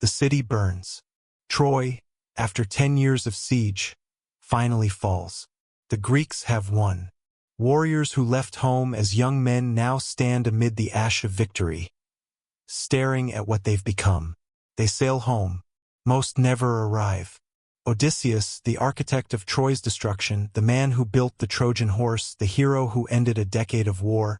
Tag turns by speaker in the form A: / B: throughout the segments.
A: The city burns. Troy, after 10 years of siege, finally falls. The Greeks have won. Warriors who left home as young men now stand amid the ash of victory, staring at what they've become. They sail home. Most never arrive. Odysseus, the architect of Troy's destruction, the man who built the Trojan horse, the hero who ended a decade of war,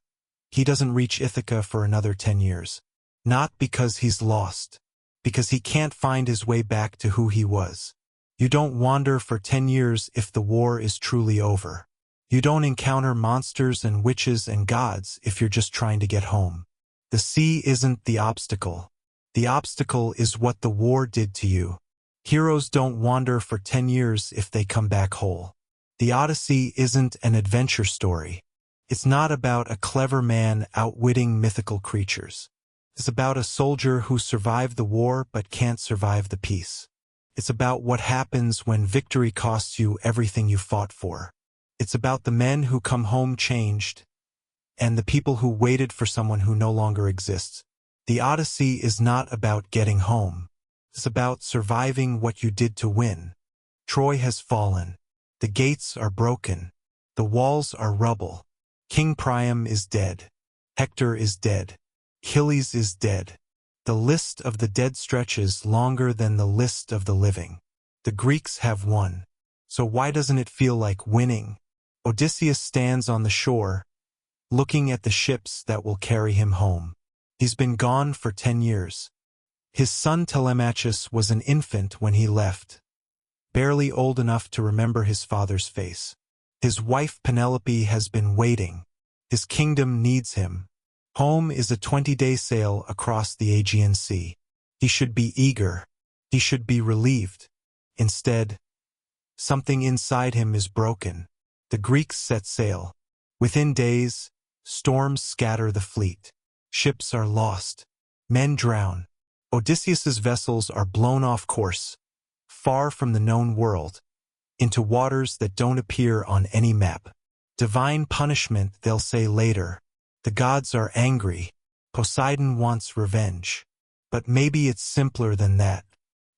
A: he doesn't reach Ithaca for another 10 years. Not because he's lost, because he can't find his way back to who he was. You don't wander for 10 years if the war is truly over. You don't encounter monsters and witches and gods if you're just trying to get home. The sea isn't the obstacle. The obstacle is what the war did to you. Heroes don't wander for 10 years if they come back whole. The Odyssey isn't an adventure story. It's not about a clever man outwitting mythical creatures. It's about a soldier who survived the war but can't survive the peace. It's about what happens when victory costs you everything you fought for. It's about the men who come home changed, and the people who waited for someone who no longer exists. The Odyssey is not about getting home. It's about surviving what you did to win. Troy has fallen. The gates are broken. The walls are rubble. King Priam is dead. Hector is dead. Achilles is dead. The list of the dead stretches longer than the list of the living. The Greeks have won. So why doesn't it feel like winning? Odysseus stands on the shore, looking at the ships that will carry him home. He's been gone for 10 years. His son Telemachus was an infant when he left, barely old enough to remember his father's face. His wife Penelope has been waiting. His kingdom needs him. Home is a 20-day sail across the Aegean Sea. He should be eager. He should be relieved. Instead, something inside him is broken. The Greeks set sail. Within days, storms scatter the fleet. Ships are lost. Men drown. Odysseus's vessels are blown off course, far from the known world, into waters that don't appear on any map. Divine punishment, they'll say later. The gods are angry. Poseidon wants revenge. But maybe it's simpler than that.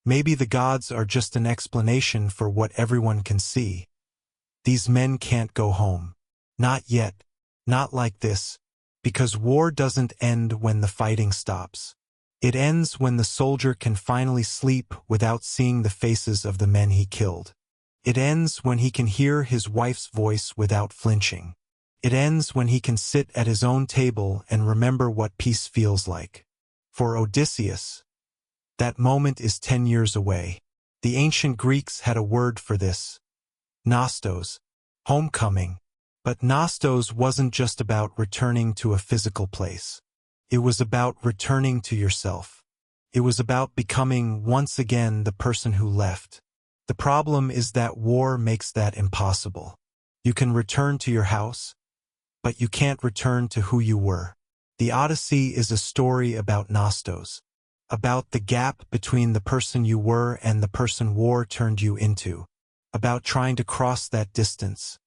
A: Maybe the gods are just an explanation for what everyone can see. These men can't go home. Not yet. Not like this. Because war doesn't end when the fighting stops. It ends when the soldier can finally sleep without seeing the faces of the men he killed. It ends when he can hear his wife's voice without flinching. It ends when he can sit at his own table and remember what peace feels like. For Odysseus, that moment is 10 years away. The ancient Greeks had a word for this. Nostos, homecoming. But Nostos wasn't just about returning to a physical place. It was about returning to yourself. It was about becoming once again the person who left. The problem is that war makes that impossible. You can return to your house, but you can't return to who you were. The Odyssey is a story about Nostos, about the gap between the person you were and the person war turned you into, about trying to cross that distance,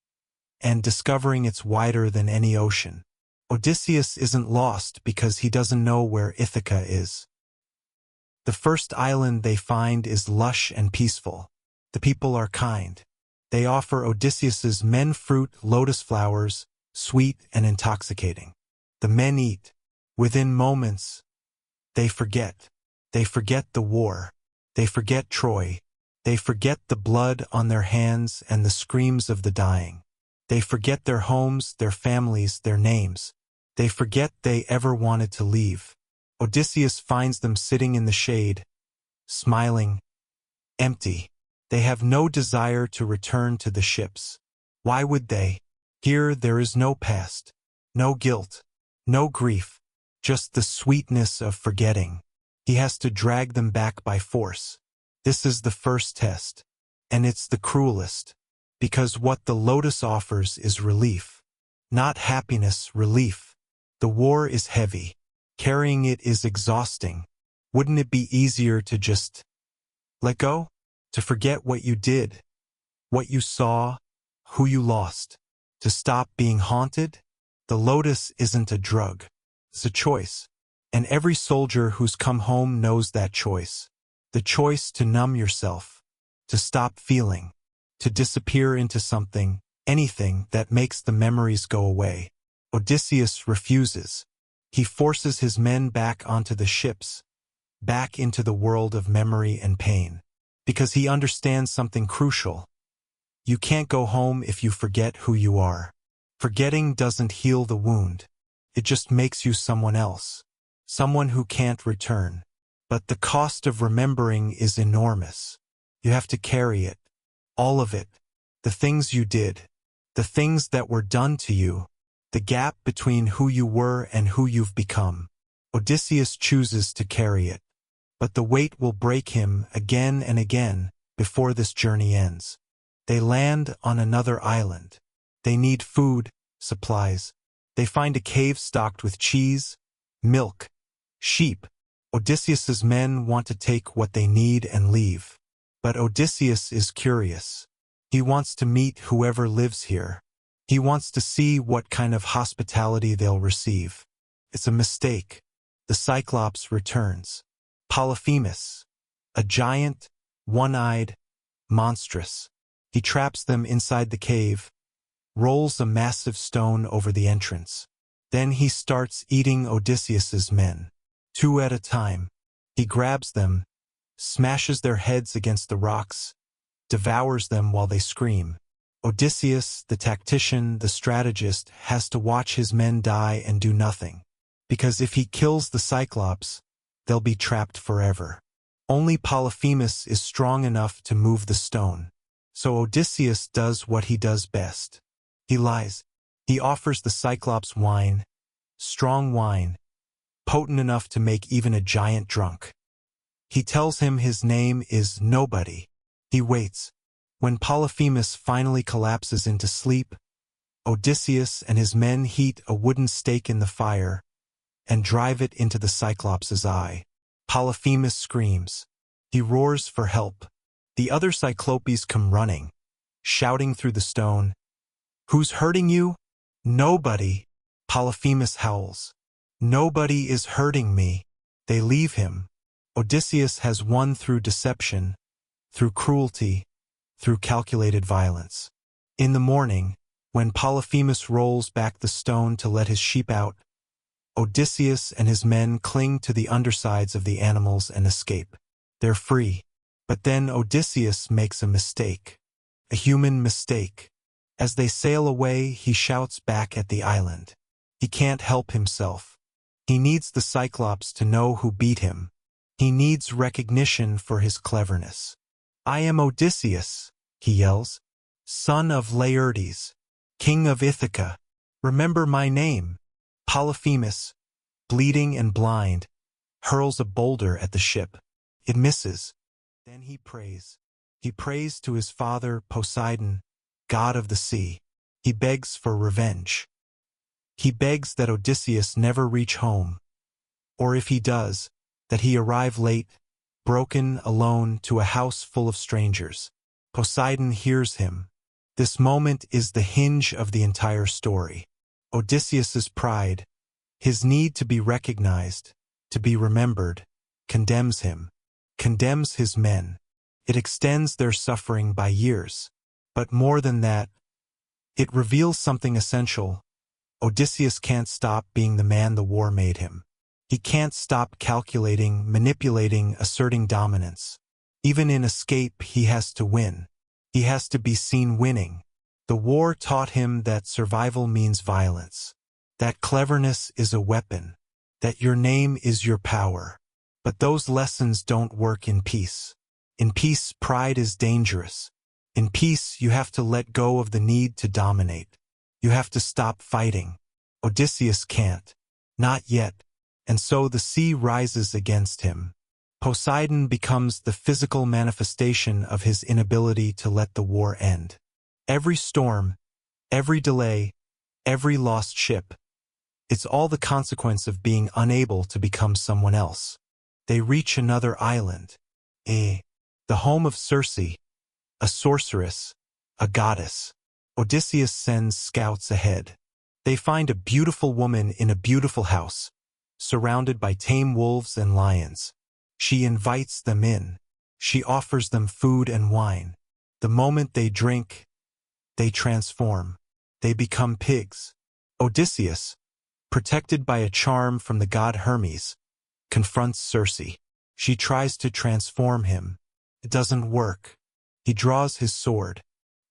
A: and discovering it's wider than any ocean. Odysseus isn't lost because he doesn't know where Ithaca is. The first island they find is lush and peaceful. The people are kind. They offer Odysseus's men fruit, lotus flowers, sweet and intoxicating. The men eat. Within moments, they forget. They forget the war. They forget Troy. They forget the blood on their hands and the screams of the dying. They forget their homes, their families, their names. They forget they ever wanted to leave. Odysseus finds them sitting in the shade, smiling, empty. They have no desire to return to the ships. Why would they? Here there is no past, no guilt, no grief, just the sweetness of forgetting. He has to drag them back by force. This is the first test, and it's the cruelest, because what the lotus offers is relief. Not happiness, relief. The war is heavy. Carrying it is exhausting. Wouldn't it be easier to just let go? To forget what you did, what you saw, who you lost? To stop being haunted? The lotus isn't a drug. It's a choice. And every soldier who's come home knows that choice. the choice to numb yourself, to stop feeling, to disappear into something, anything that makes the memories go away. Odysseus refuses. He forces his men back onto the ships, back into the world of memory and pain, because he understands something crucial. You can't go home if you forget who you are. Forgetting doesn't heal the wound. It just makes you someone else, someone who can't return. But the cost of remembering is enormous. You have to carry it, all of it, the things you did, the things that were done to you, the gap between who you were and who you've become. Odysseus chooses to carry it, but the weight will break him again and again before this journey ends. They land on another island. They need food, supplies. They find a cave stocked with cheese, milk, sheep. Odysseus's men want to take what they need and leave. But Odysseus is curious. He wants to meet whoever lives here. He wants to see what kind of hospitality they'll receive. It's a mistake. The Cyclops returns. Polyphemus, a giant, one-eyed, monstrous. He traps them inside the cave, rolls a massive stone over the entrance. Then he starts eating Odysseus's men, 2 at a time. He grabs them, smashes their heads against the rocks, devours them while they scream. Odysseus, the tactician, the strategist, has to watch his men die and do nothing. Because if he kills the Cyclops, they'll be trapped forever. Only Polyphemus is strong enough to move the stone. So Odysseus does what he does best. He lies. He offers the Cyclops wine, strong wine, potent enough to make even a giant drunk. He tells him his name is Nobody. He waits. When Polyphemus finally collapses into sleep, Odysseus and his men heat a wooden stake in the fire and drive it into the Cyclops' eye. Polyphemus screams. He roars for help. The other Cyclopes come running, shouting through the stone, "Who's hurting you?" "Nobody." Polyphemus howls. "Nobody is hurting me." They leave him. Odysseus has won through deception, through cruelty, through calculated violence. In the morning, when Polyphemus rolls back the stone to let his sheep out, Odysseus and his men cling to the undersides of the animals and escape. They're free. But then Odysseus makes a mistake. A human mistake. As they sail away, he shouts back at the island. He can't help himself. He needs the Cyclops to know who beat him. He needs recognition for his cleverness. "I am Odysseus," he yells, "son of Laertes, king of Ithaca. Remember my name." Polyphemus, bleeding and blind, hurls a boulder at the ship. It misses. Then he prays. He prays to his father Poseidon, god of the sea. He begs for revenge. He begs that Odysseus never reach home, or if he does, that he arrive late, broken, alone, to a house full of strangers. Poseidon hears him. This moment is the hinge of the entire story. Odysseus's pride, his need to be recognized, to be remembered, condemns him, condemns his men. It extends their suffering by years. But more than that, it reveals something essential. Odysseus can't stop being the man the war made him. He can't stop calculating, manipulating, asserting dominance. Even in escape, he has to win. He has to be seen winning. The war taught him that survival means violence, that cleverness is a weapon, that your name is your power. But those lessons don't work in peace. In peace, pride is dangerous. In peace, you have to let go of the need to dominate. You have to stop fighting. Odysseus can't. Not yet. And so the sea rises against him. Poseidon becomes the physical manifestation of his inability to let the war end. Every storm, every delay, every lost ship, it's all the consequence of being unable to become someone else. They reach another island, the home of Circe, a sorceress, a goddess. Odysseus sends scouts ahead. They find a beautiful woman in a beautiful house, surrounded by tame wolves and lions. She invites them in. She offers them food and wine. The moment they drink, they transform. They become pigs. Odysseus, protected by a charm from the god Hermes, confronts Circe. She tries to transform him. It doesn't work. He draws his sword.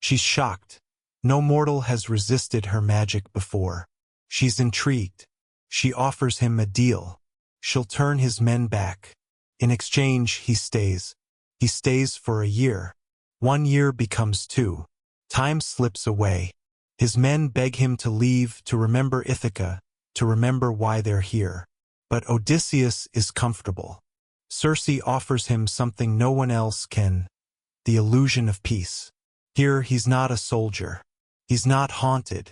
A: She's shocked. No mortal has resisted her magic before. She's intrigued. She offers him a deal. She'll turn his men back. In exchange, he stays. He stays for a year. 1 year becomes 2. Time slips away. His men beg him to leave, to remember Ithaca, to remember why they're here. But Odysseus is comfortable. Circe offers him something no one else can, the illusion of peace. Here he's not a soldier. He's not haunted.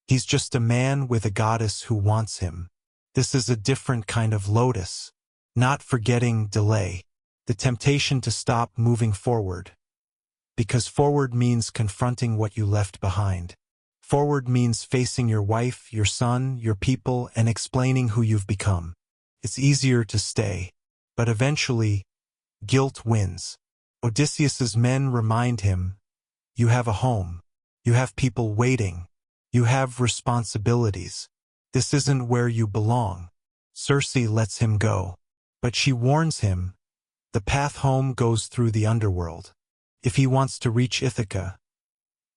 A: He's just a man with a goddess who wants him. This is a different kind of lotus. Not forgetting delay. The temptation to stop moving forward. Because forward means confronting what you left behind. Forward means facing your wife, your son, your people, and explaining who you've become. It's easier to stay. But eventually, guilt wins. Odysseus's men remind him, you have a home. You have people waiting. You have responsibilities. This isn't where you belong. Circe lets him go. But she warns him, the path home goes through the underworld. If he wants to reach Ithaca,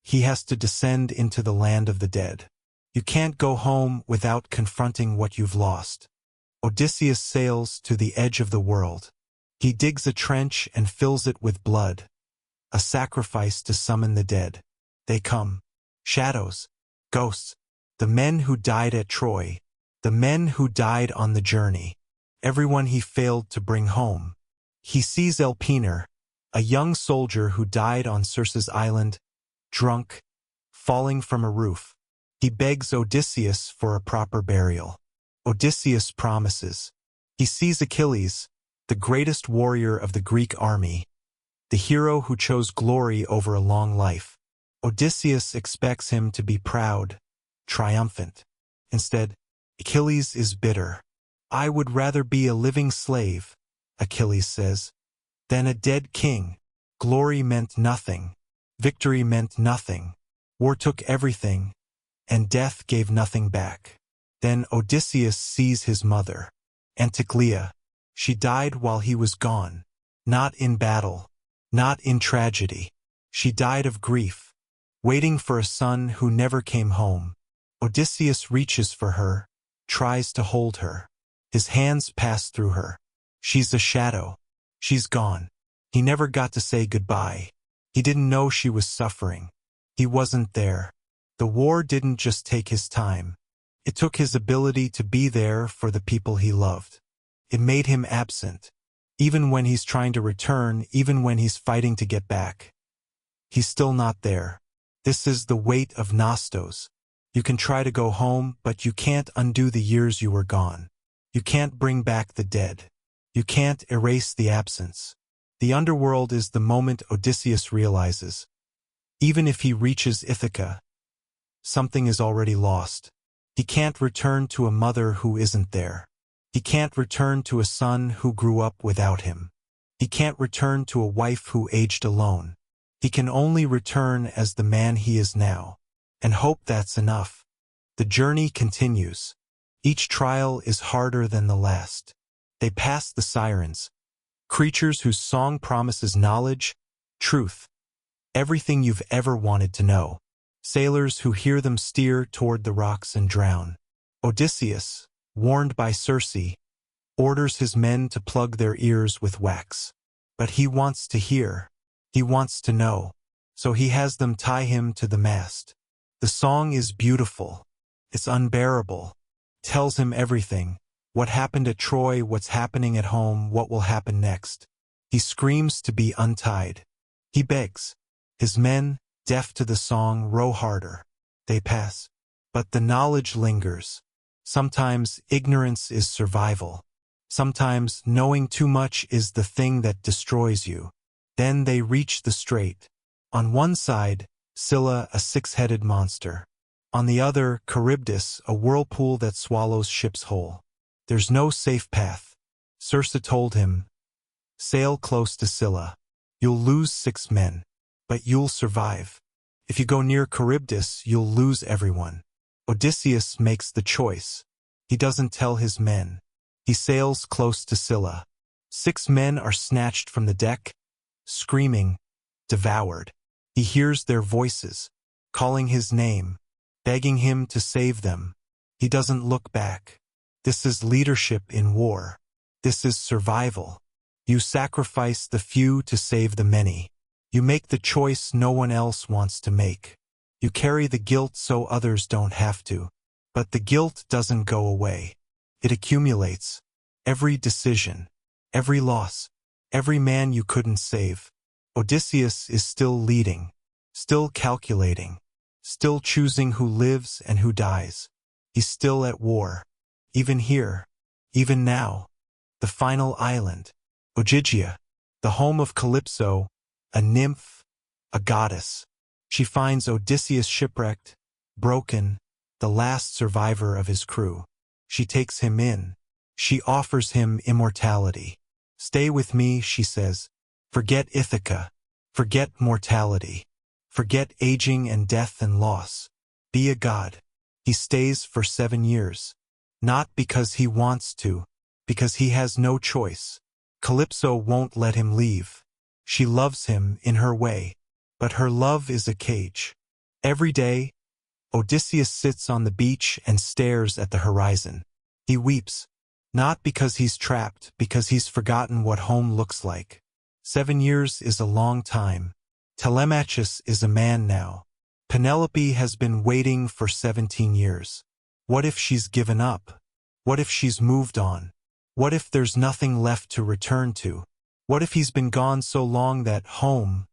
A: he has to descend into the land of the dead. You can't go home without confronting what you've lost. Odysseus sails to the edge of the world. He digs a trench and fills it with blood. A sacrifice to summon the dead. They come. Shadows. Ghosts. The men who died at Troy. The men who died on the journey. Everyone he failed to bring home. He sees Elpenor, a young soldier who died on Circe's island, drunk, falling from a roof. He begs Odysseus for a proper burial. Odysseus promises. He sees Achilles, the greatest warrior of the Greek army, the hero who chose glory over a long life. Odysseus expects him to be proud, triumphant. Instead, Achilles is bitter. I would rather be a living slave, Achilles says, than a dead king. Glory meant nothing. Victory meant nothing. War took everything, and death gave nothing back. Then Odysseus sees his mother, Anticlea. She died while he was gone. Not in battle. Not in tragedy. She died of grief, waiting for a son who never came home. Odysseus reaches for her, tries to hold her. His hands pass through her. She's a shadow. She's gone. He never got to say goodbye. He didn't know she was suffering. He wasn't there. The war didn't just take his time. It took his ability to be there for the people he loved. It made him absent. Even when he's trying to return, even when he's fighting to get back. He's still not there. This is the weight of Nostos. You can try to go home, but you can't undo the years you were gone. You can't bring back the dead. You can't erase the absence. The underworld is the moment Odysseus realizes. Even if he reaches Ithaca, something is already lost. He can't return to a mother who isn't there. He can't return to a son who grew up without him. He can't return to a wife who aged alone. He can only return as the man he is now, and hope that's enough. The journey continues. Each trial is harder than the last. They pass the sirens, creatures whose song promises knowledge, truth, everything you've ever wanted to know. Sailors who hear them steer toward the rocks and drown. Odysseus, warned by Circe, orders his men to plug their ears with wax. But he wants to hear. He wants to know. So he has them tie him to the mast. The song is beautiful. It's unbearable. Tells him everything. What happened at Troy, what's happening at home, what will happen next. He screams to be untied. He begs. His men, deaf to the song, row harder. They pass. But the knowledge lingers. Sometimes ignorance is survival. Sometimes knowing too much is the thing that destroys you. Then they reach the strait. On one side, Scylla, a six-headed monster. On the other, Charybdis, a whirlpool that swallows ships whole. There's no safe path. Circe told him, sail close to Scylla. You'll lose 6 men, but you'll survive. If you go near Charybdis, you'll lose everyone. Odysseus makes the choice. He doesn't tell his men. He sails close to Scylla. 6 men are snatched from the deck, screaming, devoured. He hears their voices, calling his name, begging him to save them. He doesn't look back. This is leadership in war. This is survival. You sacrifice the few to save the many. You make the choice no one else wants to make. You carry the guilt so others don't have to. But the guilt doesn't go away. It accumulates. Every decision, every loss, every man you couldn't save. Odysseus is still leading, still calculating, still choosing who lives and who dies. He's still at war. Even here, even now. The final island, Ogygia, the home of Calypso, a nymph, a goddess. She finds Odysseus shipwrecked, broken, the last survivor of his crew. She takes him in. She offers him immortality. Stay with me, she says. Forget Ithaca. Forget mortality. Forget aging and death and loss. Be a god. He stays for 7 years. Not because he wants to, because he has no choice. Calypso won't let him leave. She loves him in her way, but her love is a cage. Every day, Odysseus sits on the beach and stares at the horizon. He weeps, not because he's trapped, because he's forgotten what home looks like. 7 years is a long time. Telemachus is a man now. Penelope has been waiting for 17 years. What if she's given up? What if she's moved on? What if there's nothing left to return to? What if he's been gone so long that home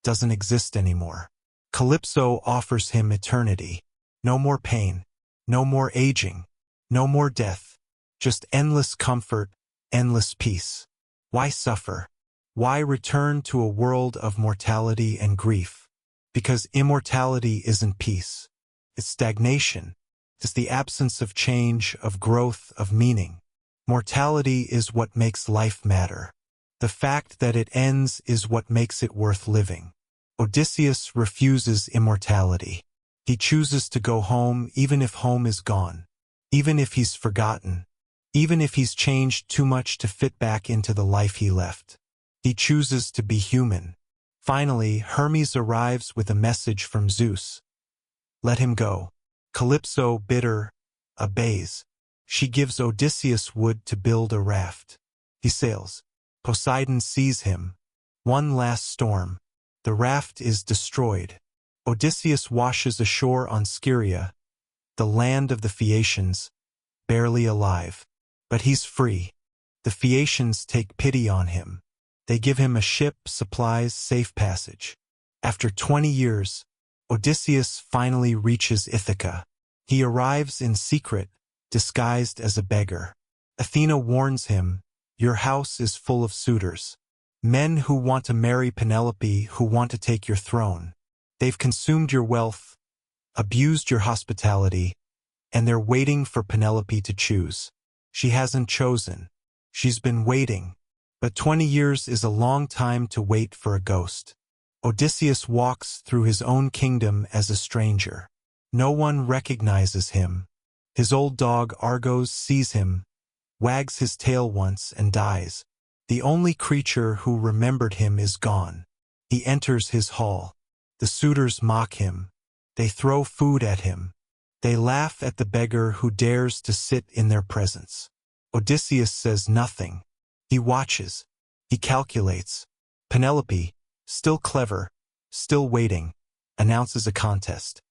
A: doesn't exist anymore? Calypso offers him eternity. No more pain, no more aging, no more death. Just endless comfort, endless peace. Why suffer? Why return to a world of mortality and grief? Because immortality isn't peace. It's stagnation. It's the absence of change, of growth, of meaning. Mortality is what makes life matter. The fact that it ends is what makes it worth living. Odysseus refuses immortality. He chooses to go home even if home is gone. Even if he's forgotten. Even if he's changed too much to fit back into the life he left. He chooses to be human. Finally, Hermes arrives with a message from Zeus. Let him go. Calypso, bitter, obeys. She gives Odysseus wood to build a raft. He sails. Poseidon sees him. One last storm. The raft is destroyed. Odysseus washes ashore on Scheria, the land of the Phaeacians, barely alive. But he's free. The Phaeacians take pity on him. They give him a ship, supplies, safe passage. After 20 years, Odysseus finally reaches Ithaca. He arrives in secret, disguised as a beggar. Athena warns him, your house is full of suitors. Men who want to marry Penelope, who want to take your throne. They've consumed your wealth, abused your hospitality, and they're waiting for Penelope to choose. She hasn't chosen. She's been waiting. But 20 years is a long time to wait for a ghost. Odysseus walks through his own kingdom as a stranger. No one recognizes him. His old dog Argos sees him, wags his tail once and dies. The only creature who remembered him is gone. He enters his hall. The suitors mock him. They throw food at him. They laugh at the beggar who dares to sit in their presence. Odysseus says nothing. He watches. He calculates. Penelope, still clever, still waiting, announces a contest.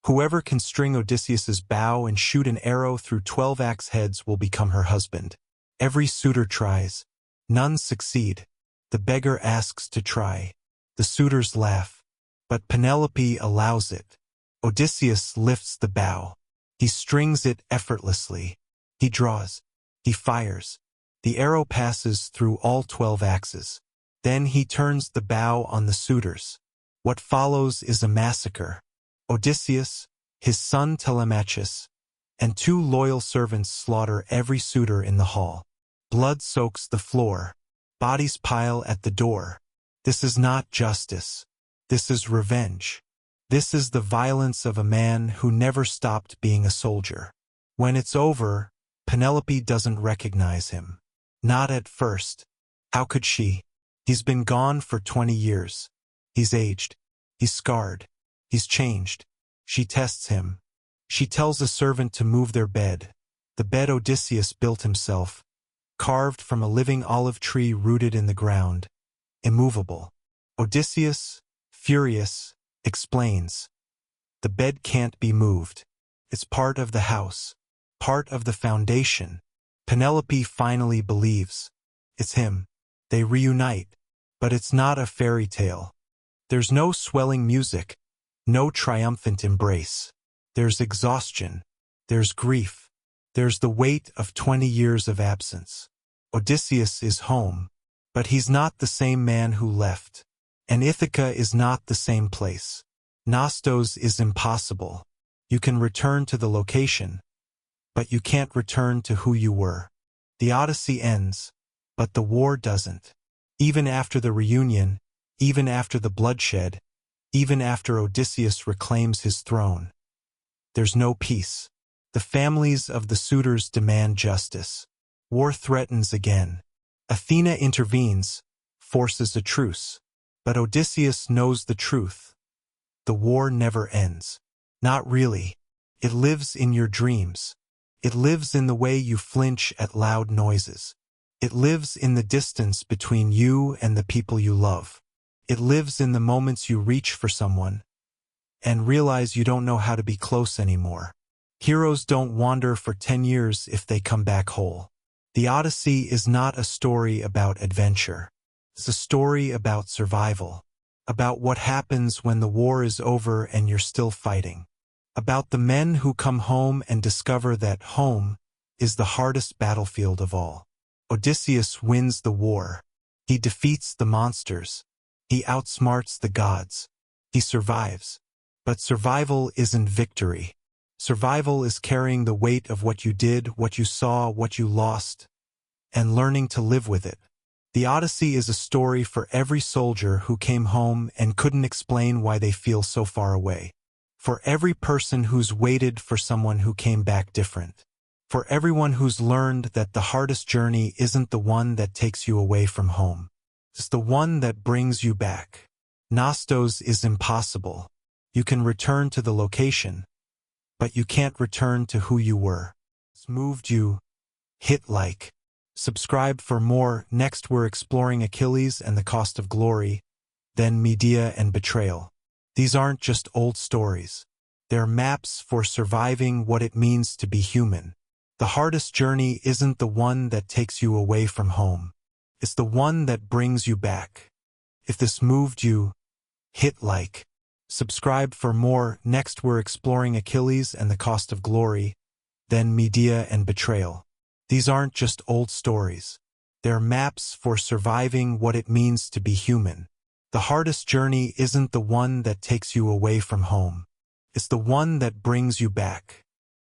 A: Whoever can string Odysseus's bow and shoot an arrow through 12 axe heads will become her husband. Every suitor tries. None succeed. The beggar asks to try. The suitors laugh. But Penelope allows it. Odysseus lifts the bow. He strings it effortlessly. He draws. He fires. The arrow passes through all 12 axes. Then he turns the bow on the suitors. What follows is a massacre. Odysseus, his son Telemachus, and 2 loyal servants slaughter every suitor in the hall. Blood soaks the floor. Bodies pile at the door. This is not justice. This is revenge. This is the violence of a man who never stopped being a soldier. When it's over, Penelope doesn't recognize him. Not at first. How could she? He's been gone for 20 years. He's aged. He's scarred. He's changed. She tests him. She tells a servant to move their bed. The bed Odysseus built himself, carved from a living olive tree rooted in the ground. Immovable. Odysseus, furious, explains. The bed can't be moved. It's part of the house, part of the foundation. Penelope finally believes. It's him. They reunite. But it's not a fairy tale. There's no swelling music, no triumphant embrace. There's exhaustion. There's grief. There's the weight of 20 years of absence. Odysseus is home, but he's not the same man who left. And Ithaca is not the same place. Nostos is impossible. You can return to the location, but you can't return to who you were. The Odyssey ends, but the war doesn't. Even after the reunion, even after the bloodshed, even after Odysseus reclaims his throne, there's no peace. The families of the suitors demand justice. War threatens again. Athena intervenes, forces a truce. But Odysseus knows the truth. The war never ends. Not really. It lives in your dreams. It lives in the way you flinch at loud noises. It lives in the distance between you and the people you love. It lives in the moments you reach for someone and realize you don't know how to be close anymore. Heroes don't wander for 10 years if they come back whole. The Odyssey is not a story about adventure. It's a story about survival, about what happens when the war is over and you're still fighting, about the men who come home and discover that home is the hardest battlefield of all. Odysseus wins the war. He defeats the monsters. He outsmarts the gods. He survives. But survival isn't victory. Survival is carrying the weight of what you did, what you saw, what you lost, and learning to live with it. The Odyssey is a story for every soldier who came home and couldn't explain why they feel so far away. For every person who's waited for someone who came back different. For everyone who's learned that the hardest journey isn't the one that takes you away from home. It's the one that brings you back. Nostos is impossible. You can return to the location, but you can't return to who you were. It's moved you. Hit like. Subscribe for more. Next we're exploring Achilles and the cost of glory, then Medea and betrayal. These aren't just old stories. They're maps for surviving what it means to be human. The hardest journey isn't the one that takes you away from home. It's the one that brings you back. If this moved you, hit like. Subscribe for more. Next we're exploring Achilles and the cost of glory, then Medea and betrayal. These aren't just old stories. They're maps for surviving what it means to be human. The hardest journey isn't the one that takes you away from home. It's the one that brings you back.